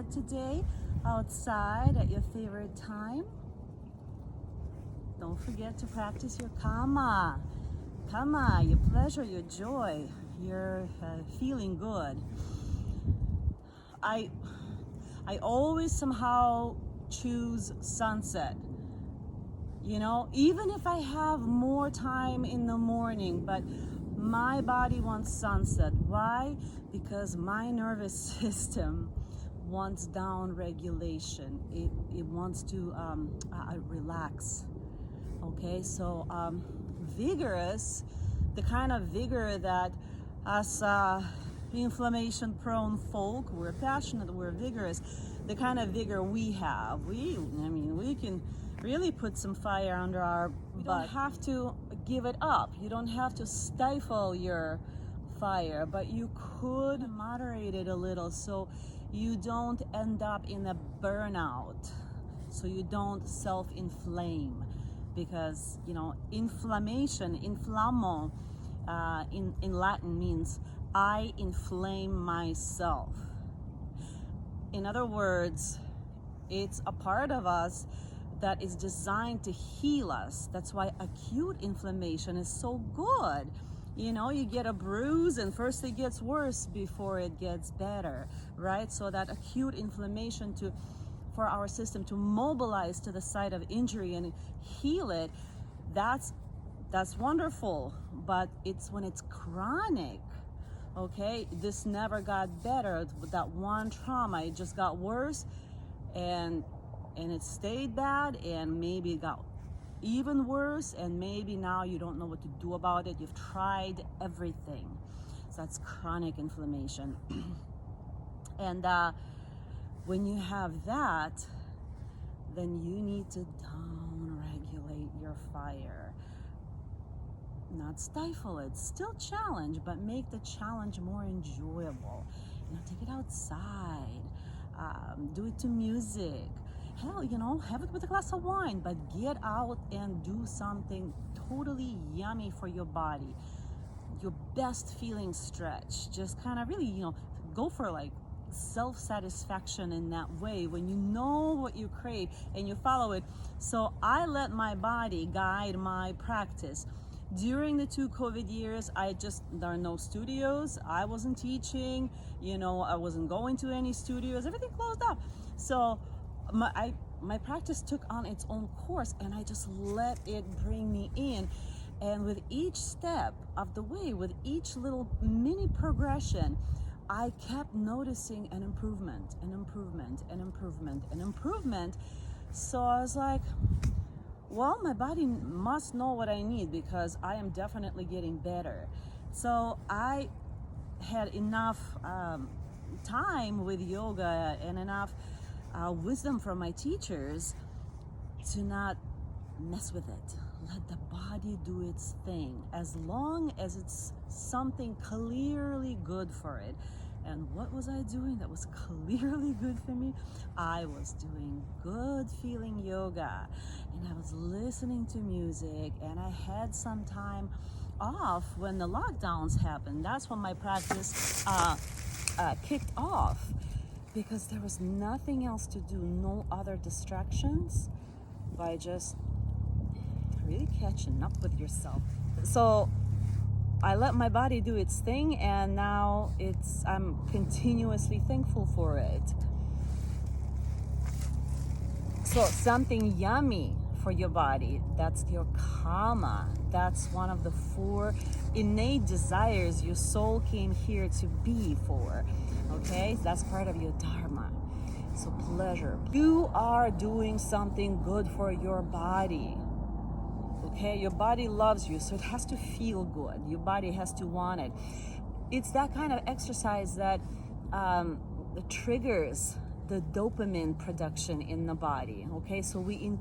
sunset today outside at your favorite time. Don't forget to practice your karma, your pleasure, your joy, your feeling good. I always somehow choose sunset. You know, even if I have more time in the morning, but my body wants sunset. Why? Because my nervous system wants down regulation. It wants to relax. Okay, so vigorous, the kind of vigor that us inflammation prone folk, we're passionate, we're vigorous, the kind of vigor we have, we can really put some fire under our butt. You don't have to give it up. You don't have to stifle your fire, but you could moderate it a little so you don't end up in a burnout, so you don't self-inflame. Because, you know, inflammation, inflammo, in Latin means I inflame myself. In other words, it's a part of us that is designed to heal us. That's why acute inflammation is so good. You know, you get a bruise and first it gets worse before it gets better, right? So that acute inflammation for our system to mobilize to the site of injury and heal it, that's wonderful. But it's when it's chronic, okay? This never got better. That one trauma, it just got worse, and it stayed bad, and maybe it got even worse, and maybe now you don't know what to do about it. You've tried everything. So that's chronic inflammation. And when you have that, then you need to down-regulate your fire. Not stifle it, still challenge, but make the challenge more enjoyable. You know, take it outside, do it to music. Hell, you know, have it with a glass of wine, but get out and do something totally yummy for your body. Your best feeling stretch. Just kind of really, you know, go for like self-satisfaction in that way when you know what you crave and you follow it. So I let my body guide my practice. During the 2 COVID years, there are no studios. I wasn't teaching, you know, I wasn't going to any studios. Everything closed up. So my practice took on its own course, and I just let it bring me in. And with each step of the way, with each little mini progression, I kept noticing an improvement. So I was like, well, my body must know what I need, because I am definitely getting better. So I had enough time with yoga and enough wisdom from my teachers to not mess with it. Let the body do its thing, as long as it's something clearly good for it. And what was I doing that was clearly good for me? I was doing good feeling yoga, and I was listening to music, and I had some time off when the lockdowns happened. That's when my practice kicked off, because there was nothing else to do, no other distractions, by just really catching up with yourself. So I let my body do its thing, and now I'm continuously thankful for it. So something yummy for your body, that's your karma. That's one of the 4 innate desires your soul came here to be for. Okay, that's part of your dharma. So pleasure. You are doing something good for your body. Okay, your body loves you, so it has to feel good. Your body has to want it. It's that kind of exercise that triggers the dopamine production in the body. Okay, so we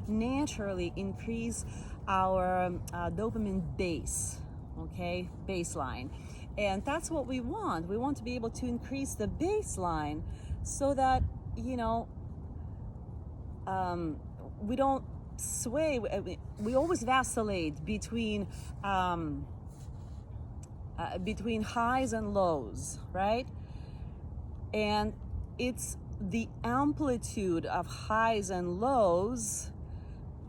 naturally increase our dopamine base. Okay, baseline. And that's what we want. We want to be able to increase the baseline so that, you know, we don't sway. We always vacillate between highs and lows, right? And it's the amplitude of highs and lows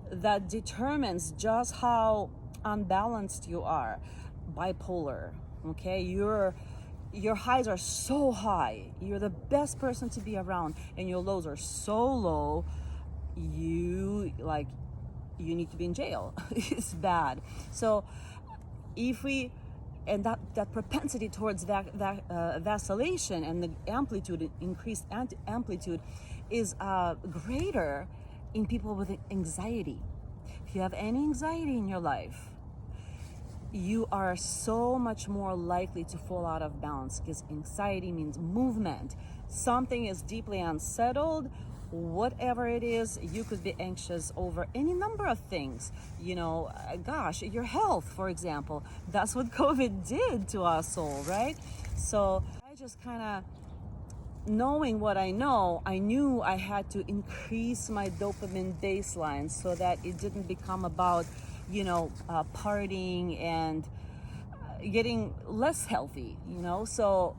that determines just how unbalanced you are. Bipolar, okay? Your highs are so high, you're the best person to be around, and your lows are so low, you need to be in jail. It's bad. So if we, and that propensity towards vacillation and the amplitude, increased amplitude, is greater in people with anxiety. If you have any anxiety in your life, you are so much more likely to fall out of balance, because anxiety means movement. Something is deeply unsettled. Whatever it is, you could be anxious over any number of things. Gosh, your health, for example. That's what COVID did to our soul, right? So I just kind of, knowing what I know, I knew I had to increase my dopamine baseline so that it didn't become about, partying and getting less healthy, So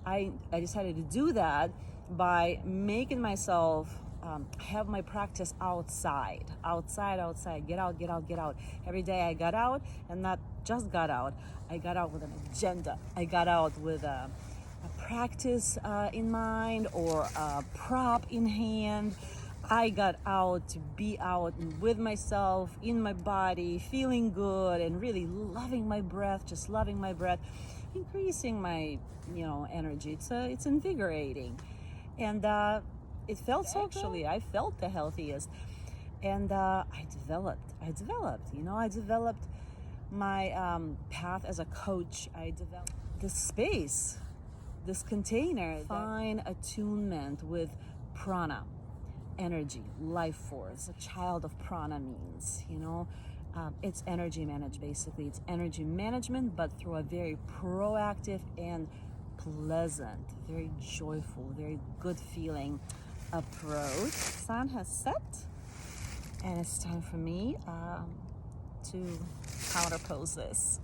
I decided to do that by making myself have my practice outside, get out. Every day I got out, and not just got out, I got out with an agenda. I got out with a practice in mind, or a prop in hand. I got out to be out with myself, in my body, feeling good, and really loving my breath, increasing my energy. It's invigorating, and it felt so good. I felt the healthiest, and I developed my path as a coach. I developed this space, this container, fine attunement with prana, energy, life force. A child of prana means, it's energy managed, basically. It's energy management, but through a very proactive and pleasant, very joyful, very good feeling approach. Sun has set, and it's time for me to counterpose this.